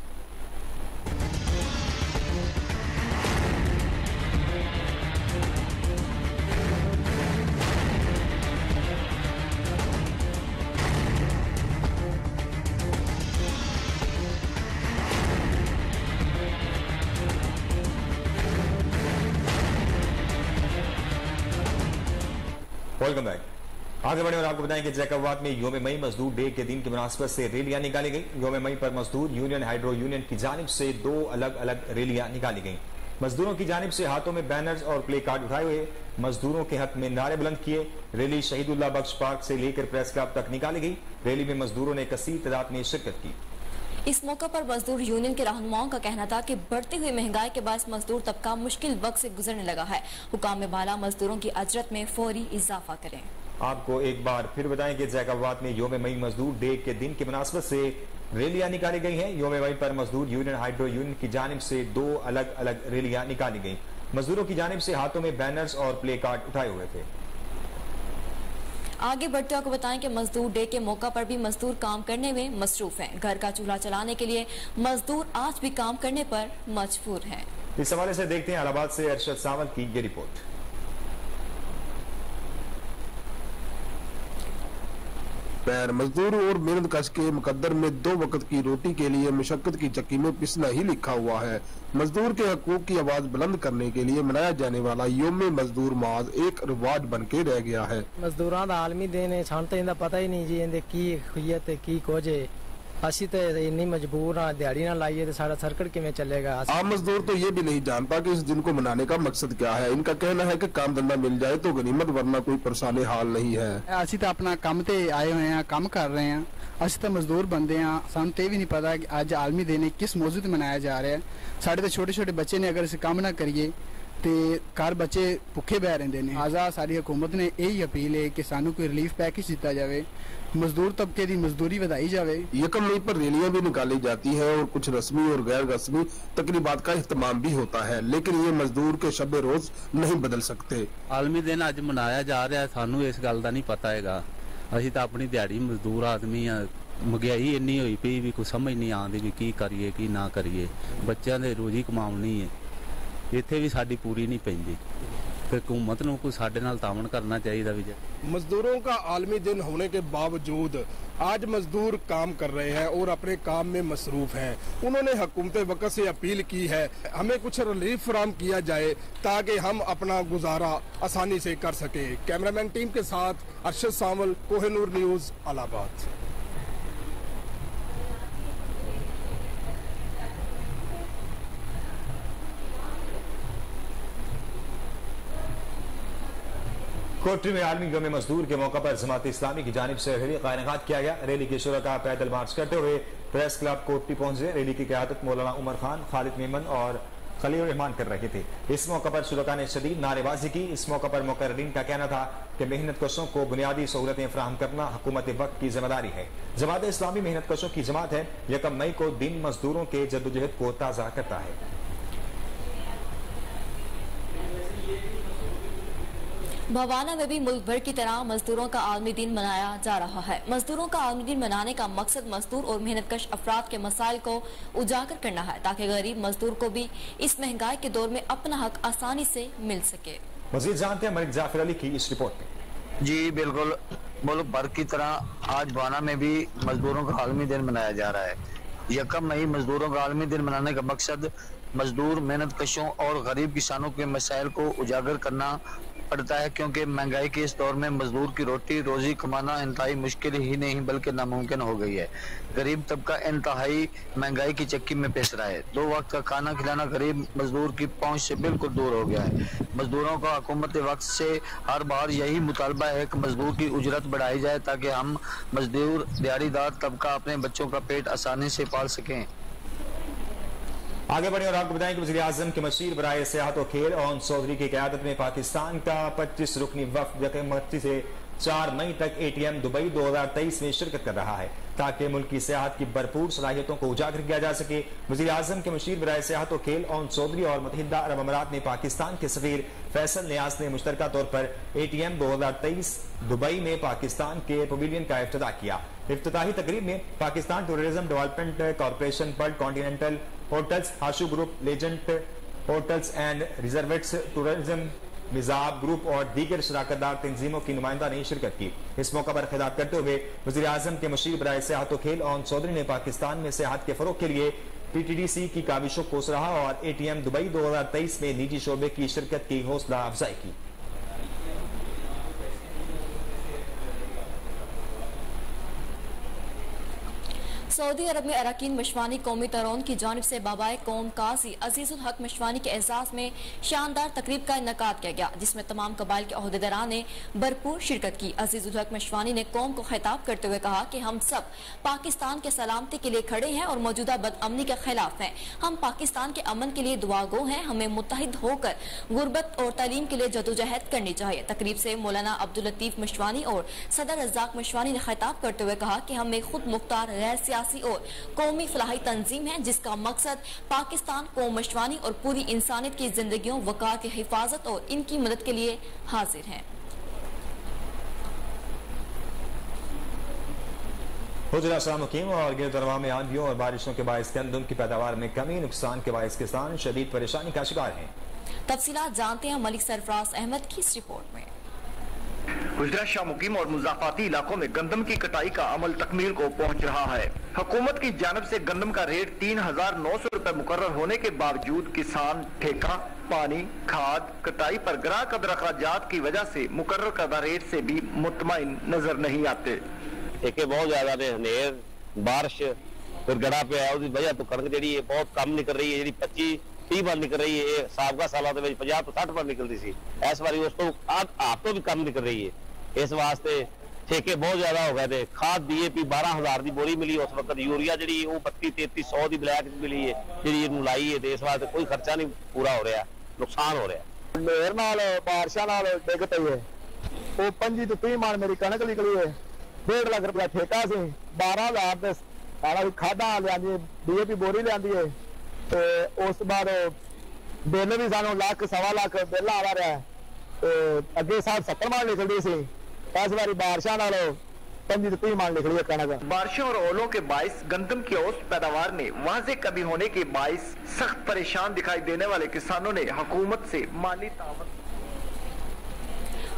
Welcome back. आगे बढ़े और आपको बताएं कि जैकबाद में योम मई मजदूर डे के दिन की मुनासबत से रैलियां निकाली गई। योम मई पर मजदूर यूनियन हाइड्रो यूनियन की जानिब से 2 अलग अलग रैलियां निकाली गई। मजदूरों की जानिब से हाथों में बैनर्स और प्ले कार्ड उठाए हुए मजदूरों के हक में नारे बुलंद किए। रैली शहीदुल्लाह बख्श पार्क से लेकर प्रेस क्लब तक निकाली गई। रैली में मजदूरों ने कसीर तादाद में शिरकत की। इस मौके पर मजदूर यूनियन के रहनुमाओं का कहना था कि बढ़ती हुई महंगाई के बाद मजदूर तबका मुश्किल वक्त से गुजरने लगा है। हुकाम बाला मजदूरों की अजरत में फौरी इजाफा करें। आपको एक बार फिर बताएं कि जैकबाद में योम मई मजदूर डे के दिन की मुनासबत से रैलियां निकाली गई हैं। योम मई पर मजदूर यूनियन हाइड्रो यूनियन की जानिब से 2 अलग अलग रैलियां निकाली गई। मजदूरों की जानिब से हाथों में बैनर्स और प्ले कार्ड उठाए हुए थे। आगे बढ़ते आपको बताएं कि मजदूर डे के मौका पर भी मजदूर काम करने में मसरूफ हैं। घर का चूल्हा चलाने के लिए मजदूर आज भी काम करने पर मजबूर हैं। इस हवाले से देखते हैं इलाहाबाद से अरशद सावंत की ये रिपोर्ट। मजदूर और मेहनत कश के मुकद्दर में 2 वक्त की रोटी के लिए मुशक्कत की चक्की में पिसना ही लिखा हुआ है। मजदूर के हकूक की आवाज बुलंद करने के लिए मनाया जाने वाला योम मजदूर माज एक रिवाज बन के रह गया है। मजदूरों का आलमी दिन सान तो इनका पता ही नहीं जी, इनके की खुयत की कुछ असी तो इन्नी मजबूर हाँ, दिहाड़ी ना लाइए तो सारा सर्कट किमें चलेगा। आम मजदूर तो ये भी नहीं जानता कि इस दिन को मनाने का मकसद क्या है। इनका कहना है कि काम धंधा मिल जाए तो गनीमत, वरना कोई परेशानी हाल नहीं है। असी तो अपना काम ते आए हुए हैं, काम कर रहे हैं। असी तो मजदूर बंदे हैं, सानू तो भी नहीं पता कि अज आलमी दिन किस मौजू ते मनाया जा रहा है। साढ़े तो छोटे छोटे बच्चे ने, अगर अस काम ना करिए तो घर बच्चे भुखे बह रहे हैं। आजा सारी हुकूमत ने यही अपील है कि सानू कोई रिलीफ पैकेज दिता जाए, मजदूर तबके की मजदूरी बढ़ाई जाए। यकम मई पर रैलियां भी निकाली जाती है और कुछ रस्मी और गैर रस्मी तकरीबात का इख्तिमाम भी होता है, लेकिन ये मजदूर के शब रोज नहीं बदल सकते। आलमी दिन अज मनाया जा रहा है, सानू इस गल का नहीं पता है। असी तो अपनी दिहाड़ी मजदूर आदमी हाँ, महंगाई इन्नी हुई पई भी कुछ समझ नहीं आती भी की करिए की ना करिए। बच्चों की रोजी कमानी है, इत्थे भी साडी पूरी नहीं पैंदी। हुकूमत नूं कोई साडे नाल तामन करना चाहिए भी। मजदूरों का आलमी दिन होने के बावजूद आज मजदूर काम कर रहे हैं और अपने काम में मसरूफ हैं। उन्होंने हुकूमत वक्त से अपील की है हमें कुछ रिलीफ फराहम किया जाए ताकि हम अपना गुजारा आसानी से कर सके। कैमरामैन टीम के साथ अरशद सावल, कोहिनूर न्यूज, इलाहाबाद। कोटरी में आलमी यौम मजदूर के मौका पर जमात इस्लामी की जानिब से रैली का इनेकाद किया गया। रैली के शुरका पैदल मार्च करते हुए प्रेस क्लब कोटरी पहुंचे। रैली की क़यादत मौलाना उमर खान, खालिद मेमन और खलील रहमान कर रहे थे। इस मौका पर शुरका ने शदीद नारेबाजी की। इस मौका पर मुकर्रीन का कहना था कि मेहनत कशों को बुनियादी सहूलतें फराहम करना हुकूमत वक्त की जिम्मेदारी है। जमात इस्लामी मेहनत कशों की जमात है। 1 मई को दिन मजदूरों के जद्दोजहद को ताज़ा करता है। भवाना में भी मुल्क भर की तरह मजदूरों का आलमी दिन मनाया जा रहा है। मजदूरों का आलमी दिन मनाने का मकसद मजदूर और मेहनतकश अफराद के मसाइल को उजागर करना है ताकि गरीब मजदूर को भी इस महंगाई के दौर में अपना हक आसानी से मिल सके। मजीद जानते हैं मलिक जाफर अली की इस रिपोर्ट में। जी बिल्कुल, मुल्क भर की तरह आज भवाना में भी मजदूरों का आलमी दिन मनाया जा रहा है। 1 मई मजदूरों का आलमी दिन मनाने का मकसद मजदूर, मेहनत कशों और गरीब किसानों के मसाइल को उजागर करना पड़ता है, क्योंकि महंगाई के इस दौर में मजदूर की रोटी रोजी कमाना इंतहाई मुश्किल ही नहीं बल्कि नामुमकिन हो गई है। गरीब तबका इंतहाई महंगाई की चक्की में पिस रहा है। 2 वक्त का खाना खिलाना गरीब मजदूर की पहुंच से बिल्कुल दूर हो गया है। मजदूरों का हुकूमत वक्त से हर बार यही मुतालबा है कि मजदूर की उजरत बढ़ाई जाए ताकि हम मजदूर दिहाड़ीदार तबका अपने बच्चों का पेट आसानी से पाल सकें। आगे बढ़े और आपको बताएं कि वज़ीर आज़म के मशीर बराए सियाहत और खेल ओन चौधरी की क़यादत में पाकिस्तान का 25 रुकनी वफ़द 31 से 4 मई तक ATM दुबई 2023 में शिरकत कर रहा है ताकि मुल्क की सियाहत की भरपूर सलाहियतों को उजागर किया जा सके। वज़ीर आज़म के मशीर बराए सियाहत और खेल ओन चौधरी और मुत्तहिदा अरब अमारात में पाकिस्तान के सफीर फैसल नियाज ने मुश्तरका तौर पर ATM 2023 दुबई में पाकिस्तान के पवेलियन का इफ्तिताह किया। इफ्तिताही तकरीब में Pakistan tourism development corporation, world continental hotels, Hashoo group, legend hotels and resorts, tourism, मिजाब ग्रुप और दीगर शराकतदार तंजीमों की नुमाइंदा ने शिरकत की। इस मौका पर खिताब करते हुए वज़ीर आज़म के मशीर बराए सियाहत खेल ओन चौधरी ने पाकिस्तान में सियाहत के फरोग के लिए PTDC की काविशों को सराहा और ATM दुबई 2023 में निजी शोबे की शिरकत की हौसला अफजाई की। सऊदी अरब में अरकान मशवानी कौमी तरोन की जानिब से बाबाए कौम काजी अजीजुल हक मशवानी के एजाज में शानदार तकरीब का इनेकाद किया गया जिसमें तमाम कबाइल के ओहदेदारान ने भरपूर शिरकत की। अजीजुल हक मशवानी ने कौम को खिताब करते हुए कहा कि हम सब पाकिस्तान के सलामती के लिए खड़े हैं और मौजूदा बदअमनी के खिलाफ हैं। हम पाकिस्तान के अमन के लिए दुआगो हैं। हमें मुत्तहिद होकर गुर्बत और तालीम के लिए जदोजहद करनी चाहिए। तकरीब से मौलाना अब्दुल लतीफ मशवानी और सदर रज़ाक मशवानी ने खिताब करते हुए कहा कि हम एक खुद मुख्तार गैर सियासी और कौमी फलाही तंजीम है जिसका मकसद पाकिस्तान कौम मशवानी और पूरी इंसानियत की जिंदगियों वकार की हिफाजत और इनकी मदद के लिए हाजिर है। हुजूर और गिरदरवा में आंधियों और बारिशों के बायस गंदम की पैदावार में कमी, नुकसान के बायस किसान शदीद परेशानी का शिकार है। तफसीलात जानते हैं मलिक सरफराज अहमद की इस रिपोर्ट में। गुजरा शाह मुकीम और मुजाफाती इलाकों में गंदम की कटाई का अमल तकमील को पहुंच रहा है। हुकूमत की जानिब से गंदम का रेट 3,900 रुपए मुकर्रर होने के बावजूद किसान ठेका, पानी, खाद, कटाई पर ग्राह कदर अखराजात की वजह से मुकर्रर करदा रेट से भी मुतमईन नजर नहीं आते। ठेके बहुत ज्यादा ने, हनेर बारिश फिर गड़ा पे है, उसकी वजह तो कणक जी बहुत कम निकल रही है, जी 25-30 बार निकल रही है। साबका साल 50 तो 60 बार निकलती सी, इस बार उस तो आप तो भी कम निकल रही है। इस वास्ते ठेके बहुत ज्यादा हो गए थे। खाद DAP 12,000 की बोरी मिली उस वक्त, यूरिया जी 32-3300 की ब्लैक मिली है जी लाई है। इस वास्ते कोई खर्चा नहीं पूरा हो रहा, नुकसान हो रहा। मेहर नाल बारिशा नाल डिग पई है, वो 25 तो 30 मन मेरी कणक निकली है। 1.5 लाख रुपया ठेका से 12,000 के सारा खादा लिया, DAP बोरी लिया तो उस बार बिल भी सानू लाख 1.25 लाख बिल आ रहा है। अगे 60-70 मन निकलती सी, इस बारी बारिशा नाल 25-30 मन निकली है कणक। बारिशों और ओलों के बाइस गंदम की औसत पैदावार में वाज़े कमी होने के बाइस सख्त परेशान दिखाई देने वाले किसानों ने हुकूमत से माली तावत।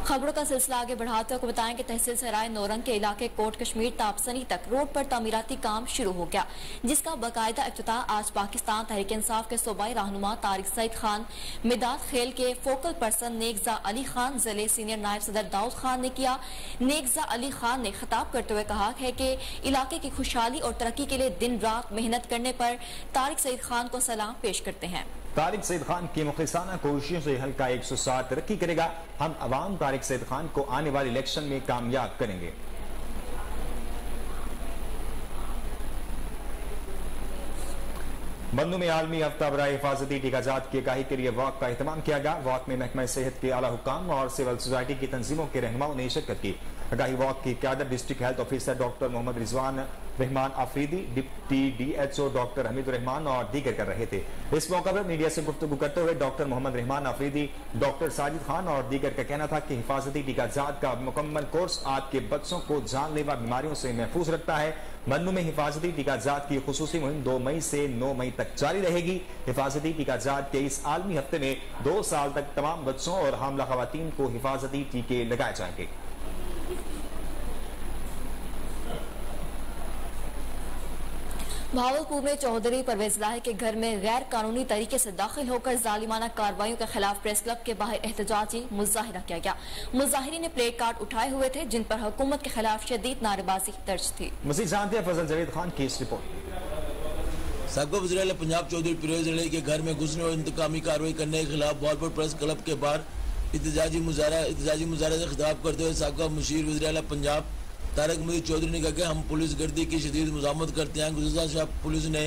खबरों का सिलसिला आगे बढ़ाते हुए बताएं कि तहसील सराय नौरंग के इलाके कोट कश्मीर तापसनी तक रोड पर तामीराती काम शुरू हो गया, जिसका बाकायदा इफ्तिताह आज पाकिस्तान तहरीक इंसाफ के सूबाई रहनुमा तारिक सईद खान, मिदाद खेल के फोकल पर्सन नेकजा अली खान, जिले सीनियर नायब सदर दाऊद खान ने किया। नेकजा अली खान ने खिताब करते हुए कहा है कि इलाके की खुशहाली और तरक्की के लिए दिन रात मेहनत करने पर तारिक सईद खान को सलाम पेश करते हैं। तारिक सईद खान की मुखलिसाना कोशिशों से हल्का 107 तरक्की करेगा। हम अवाम तारिक सईद खान को आने वाले इलेक्शन में कामयाब करेंगे। बंदू में आलमी हफ्ता बराए हिफाजती टीकाजात की आगाही के लिए वॉक का एहतमाम किया गया। वॉक में महकमा सेहत के आला हुक्काम और सिविल सोसाइटी की तंजीमों के रहनुमाओं ने शिरकत की। आगाही वॉक की क़यादत district health officer doctor Mohammad Rizwan Rahman Afridi, deputy DHO doctor Hamid Rahman और दीगर कर रहे थे। इस मौका पर मीडिया से गुफ्तगू करते हुए डॉक्टर मोहम्मद रहमान आफरीदी, डॉक्टर साजिद खान और दीगर का कहना था कि हिफाजती टीकाजात का मुकम्मल कोर्स आपके बच्चों को जानलेवा बीमारियों से महफूज रखता है। बंदू में हिफाजती टीकाजात की खुसूसी मुहिम 2 मई से 9 मई तक जारी रहेगी। हिफाजती टीकाजात के इस आलमी हफ्ते में 2 साल तक तमाम बच्चों और हामला खवातीन को हिफाजती टीके लगाए जाएंगे। भावलपुर में चौधरी परवेज लाही के घर में गैर कानूनी तरीके से दाखिल होकर जालिमाना कार्रवाइयों के खिलाफ प्रेस क्लब के बाहर एहतजाजी मुजाहिरा किया गया। मुजाहिरीन ने प्ले कार्ड उठाए हुए थे जिन पर हुकूमत के खिलाफ शदीद नारेबाजी दर्ज थी। मज़ीद जानते हैं फजल जवेद खान की इस रिपोर्ट। साबिक़ वज़ीर-ए-आला पंजाब चौधरी परवेज लाही के घर में घुसने और इंतकामी कार्रवाई करने के खिलाफ भावलपुर प्रेस क्लब के बाहर एहतजाजी मुजाहरा से खिताब करते हुए साबिक़ मुशीर वज़ीर-ए-आला पंजाब तारिक मजीद चौधरी ने कहा कि हम पुलिस गर्दी की शदीद मुज़ामत करते हैं। गुज़श्ता शब पुलिस ने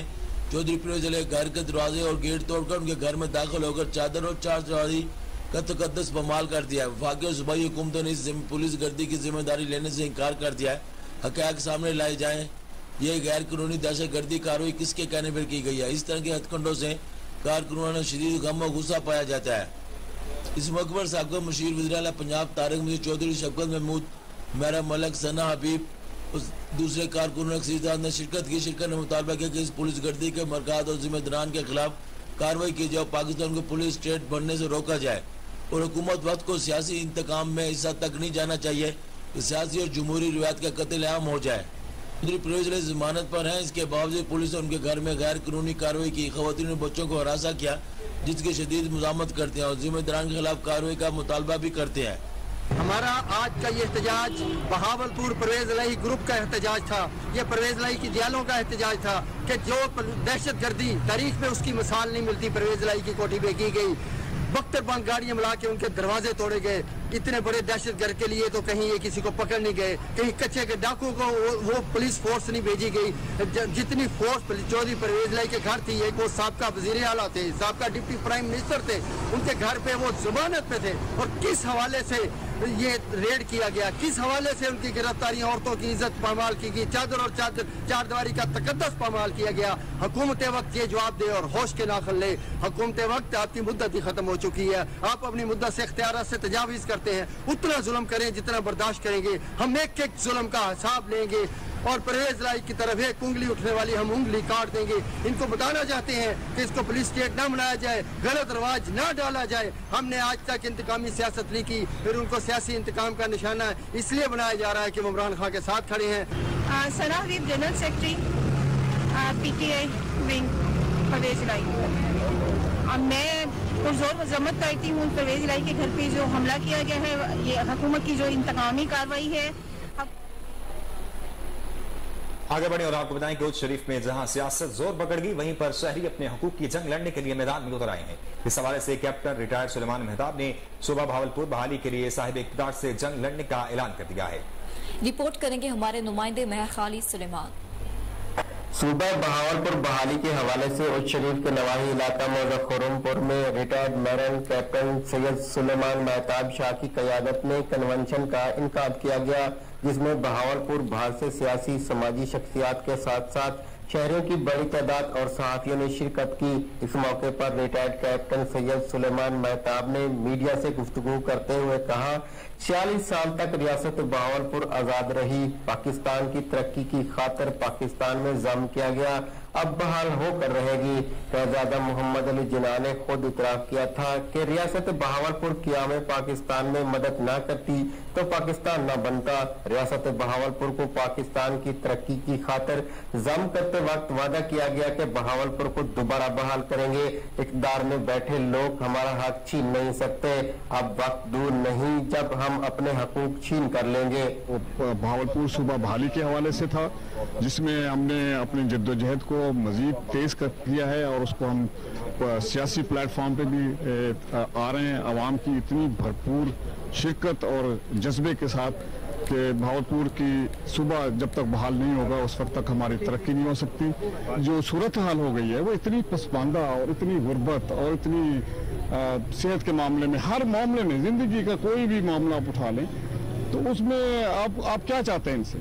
चौधरी परवेज लाही के घर के दरवाजे और गेट तोड़कर उनके घर में दाखिल होकर चादर और 4 सवारी का तकद्दस बमाल कर दिया है। वफाकी और सूबाई हुकूमतों ने इस पुलिस गर्दी की जिम्मेदारी लेने से इनकार कर दिया है। हक़ाइक़ सामने लाए जाएँ, ये गैर कानूनी दहशत गर्दी कार्रवाई किसके कहने पर की गई है। इस तरह के हथकंडों से कारकुनों में शदीद गम और गुस्सा पाया जाता है। इस मौके पर साबिक़ मुशीर वज़ीर-ए-आला पंजाब तारिक मजीद चौधरी, शफकत महमूद, मेरा मलक, सना हबीब, उस दूसरे कारकुनों ने शिरकत की। शिरकत ने मुतालबा किया कि इस पुलिस गर्दी के मरकाज और जिम्मेदारान के खिलाफ कार्रवाई की जाए, पाकिस्तान को पुलिस स्टेट बनने से रोका जाए और हुकूमत वक्त को सियासी इंतकाम में इस हद तक नहीं जाना चाहिए कि सियासी और जमहूरी रिवायत का कत्ल-ए-आम हो जाए। चौधरी परवेज लाही जमानत पर हैं, इसके बावजूद पुलिस ने उनके घर में गैर कानूनी कार्रवाई की। खवातीन और बच्चों को हरासा किया जिसकी शदीद मुज़ामत करते हैं और जिम्मेदारान के खिलाफ कार्रवाई का मुतालबा भी करते हैं। हमारा आज का ये एहतजाज बहावलपुर परवेज लाही ग्रुप का एहतजाज था। ये परवेज लाही की जेलों का एहतजाज था कि जो दहशत गर्दी तारीख में उसकी मिसाल नहीं मिलती परवेज लाही की कोठी में की गई। बख्तर बंद गाड़ियां मिला के उनके दरवाजे तोड़े गए। इतने बड़े दहशतगर्द के लिए तो कहीं ये किसी को पकड़ नहीं गए, कहीं कच्चे के डाकू को वो पुलिस फोर्स नहीं भेजी गई। जितनी फोर्स चौधरी परवेज लाही के घर थी, एक वो साबका वजीर आला थे, साबका डिप्टी प्राइम मिनिस्टर थे, उनके घर पे वो जमानत पे थे और किस हवाले से ये रेड किया गया, किस हवाले से उनकी गिरफ्तारी, औरतों की इज्जत पामाल की गई, चादर और चारदीवारी का तकद्दस पामाल किया गया। हुकूमत वक्त ये जवाब दे और होश के नाखल ले। हुकूमत वक्त आपकी मुद्दत ही खत्म हो चुकी है। आप अपनी मुद्दत से इख्तियार से तजावीज करते हैं। उतना जुल्म करें जितना बर्दाश्त करेंगे। हम एक एक जुल्म का हिसाब लेंगे और परवेज लाही की तरफ एक उंगली उठने वाली हम उंगली काट देंगे। इनको बताना चाहते हैं कि इसको पुलिस स्टेट न बनाया जाए, गलत रवाज न डाला जाए। हमने आज तक इंतकामी सियासत नहीं की, फिर उनको सियासी इंतकाम का निशाना इसलिए बनाया जा रहा है कि इमरान खान के साथ खड़े हैं। Sana Habib, general secretary PTI wing Parvez Lahi. मैं पुरजोर मजम्मत करती हूँ परवेज लाही के घर पे जो हमला किया गया है, ये हुकूमत की जो इंतकामी कार्रवाई है। आगे बढ़े और आपको बताएं कि उच्च शरीफ में जहां सियासत जोर पकड़ गई, वहीं पर शहरी अपने हकूक की जंग लड़ने के लिए मैदान में उतर आए हैं। इस हवाले से कैप्टन रिटायर्ड सुलेमान मेहताब ने सुबह भावलपुर बहाली के लिए साहिब इक़्तिदार से जंग लड़ने का ऐलान कर दिया है। रिपोर्ट करेंगे हमारे नुमाइंदे मेहर खालिद सुलेमान। सूबा बहावलपुर बहाली के हवाले से उच्च शरीफ के नवाही इलाका मौजा खुरमपुर में रिटायर्ड मेरन कैप्टन सैयद सुलेमान मेहताब शाह की क़यादत में कन्वेंशन का इनकाद किया गया, जिसमें बहावलपुर बाहर से सियासी समाजी शख्सियात के साथ साथ शहरियों की बड़ी तादाद और सहाफियों ने शिरकत की। इस मौके पर रिटायर्ड कैप्टन सैयद सुलेमान मेहताब ने मीडिया से गुफ्तगू करते हुए कहा, 46 साल तक रियासत बहावलपुर आजाद रही। पाकिस्तान की तरक्की की खातिर पाकिस्तान में जम किया गया, अब बहाल होकर रहेगी। शहजादा मोहम्मद अली जिन्ना ने खुद इतराफ किया था कि रियासत बहावलपुर क़याम पाकिस्तान में मदद न करती तो पाकिस्तान न बनता। रियासत बहावलपुर को पाकिस्तान की तरक्की की खातिर जम करते वक्त वादा किया गया कि बहावलपुर को दोबारा बहाल करेंगे। इक़्तिदार में बैठे लोग हमारा हक छीन नहीं सकते। अब वक्त दूर नहीं जब हम अपने हकूक छीन कर लेंगे। बहावलपुर सूबा बहाली के हवाले से था, जिसमें हमने अपनी जद्दोजहद को मजीद तेज कर दिया है और उसको हम सियासी प्लेटफॉर्म पे भी आ रहे हैं। आवाम की इतनी भरपूर शिरकत और जज्बे के साथ कि भावलपुर की सुबह जब तक बहाल नहीं होगा उस वक्त तक हमारी तरक्की नहीं हो सकती। जो सूरत हाल हो गई है वो इतनी पसमानदा और इतनी गुर्बत और इतनी सेहत के मामले में, हर मामले में, जिंदगी का कोई भी मामला आप उठा लें तो उसमें आप क्या चाहते हैं इनसे?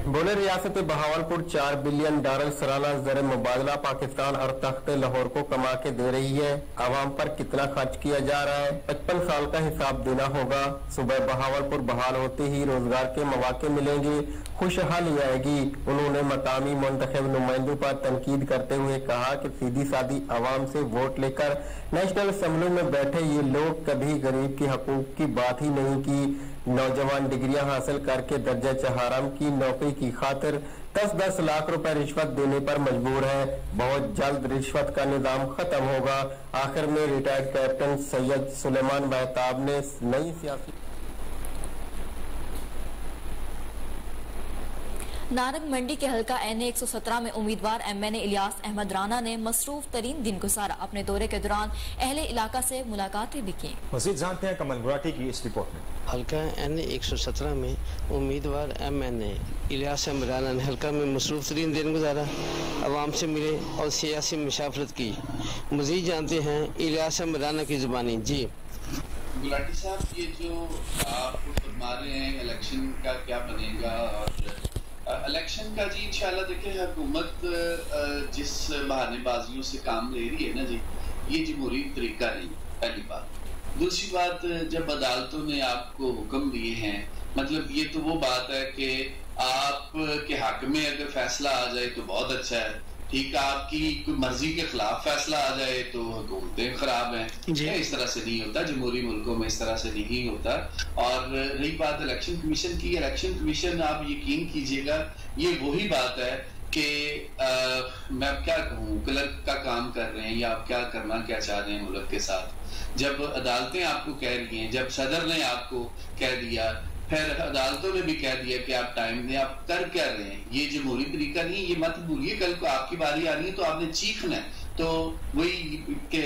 बोले रियासत बहावलपुर 4 बिलियन डॉलर सालाना ज़र मुबादला पाकिस्तान और तख्त लाहौर को कमा के दे रही है। आवाम पर कितना खर्च किया जा रहा है, 55 साल का हिसाब देना होगा। सुबह बहावलपुर बहाल होते ही रोजगार के मौके मिलेंगे, खुशहाली आएगी। उन्होंने मकामी मुंतखब नुमाइंदों पर तनकीद करते हुए कहा कि सीधी सादी आवाम से वोट लेकर नेशनल असम्बली में बैठे ये लोग कभी गरीब के हकूक की बात ही नहीं की। नौजवान डिग्रियां हासिल करके दर्जा चहारम की नौकरी की खातिर 10-10 लाख रुपए रिश्वत देने पर मजबूर है। बहुत जल्द रिश्वत का निजाम खत्म होगा। आखिर में रिटायर्ड कैप्टन सैयद सुलेमान महताब ने नई सियासी नारंग मंडी के हल्का NA 117 में उम्मीदवार MNA इलियास अहमद राना ने मसरूफ तरीन दिन गुजारा। अपने दौरे के दौरान अहले इलाका से मुलाकातें भी की। मज़ीद जानते हैं कमल गुराटी की इस रिपोर्ट में। हल्का NA 117 में उम्मीदवार MNA इलियास अहमद राना ने हल्का में मसरूफ तरीन दिन गुजारा, आवाम से मिले और सियासी मुशाफरत की। मज़ीद जानते हैं इलियास अहमद राना की जुबानी। जी गुलाटी साहब, ये जो आप फरमा रहे हैं इलेक्शन का क्या बनेगा, और इलेक्शन का जी इंशाल्लाह देखिए हुकूमत जिस बहानेबाजियों से काम ले रही है ना जी, ये जमहूरी तरीका नहीं, पहली बात। दूसरी बात, जब अदालतों ने आपको हुक्म दिए हैं, मतलब ये तो वो बात है कि आपके हक में अगर फैसला आ जाए तो बहुत अच्छा है, ठीक है। आपकी कोई मर्जी के खिलाफ फैसला आ जाए तो हुकूमतें खराब हैं। इस तरह से नहीं होता, जमहूरी मुल्कों में इस तरह से नहीं होता। और रही बात इलेक्शन कमीशन की, इलेक्शन कमीशन आप यकीन कीजिएगा ये वही बात है कि मैं अब क्या कहूँ, क्लर्क का काम कर रहे हैं या आप क्या करना क्या चाह रहे हैं मुल्क के साथ। जब अदालतें आपको कह रही हैं, जब सदर ने आपको कह दिया, फिर अदालतों ने भी कह दिया कि आप टाइम दें, आप कर क्या रहे हैं, ये जमहूरी तरीका नहीं। ये मत भूलिए कल को आपकी बारी आनी है तो आपने चीखना है। तो वही के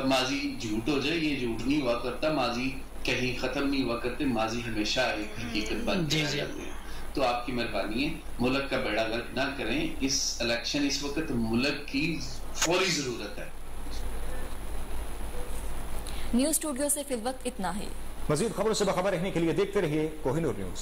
माजी झूठ हो जाए, ये झूठ नहीं हुआ करता, माजी कहीं खत्म नहीं हुआ करते, माजी हमेशा एक हकीकत बन जाते हैं। तो आपकी मेहरबानी है मुल्क का बेड़ा गर्क ना करें। इस इलेक्शन इस वक्त मुल्क की फौरी जरूरत है। न्यूज स्टूडियो से फिल वक्त इतना ही। मजीद खबरों से बाखबर रहने के लिए देखते रहिए कोहिनूर न्यूज।